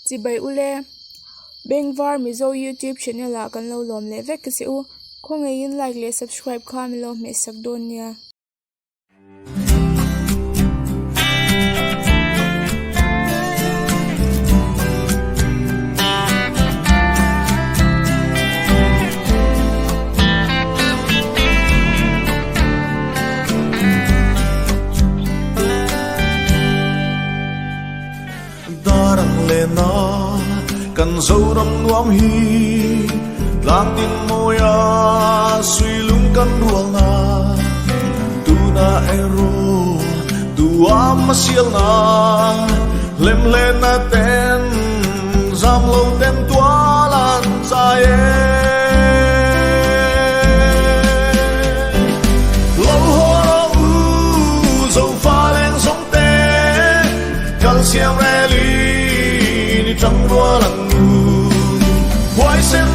chỉ bay ule beng var mizo YouTube channel a kan lo lom le vek se u kho ngai in like le subscribe kha mi lo me sak don nia darang lena kan zoram nuam hi lang tin moya sui lung kan duanga tu na ero tu amasial na lem lena ten zam lo ten tualan sae lo ho u zo fa len song te kal siam reli ni trong đua lặng ngủ quay xem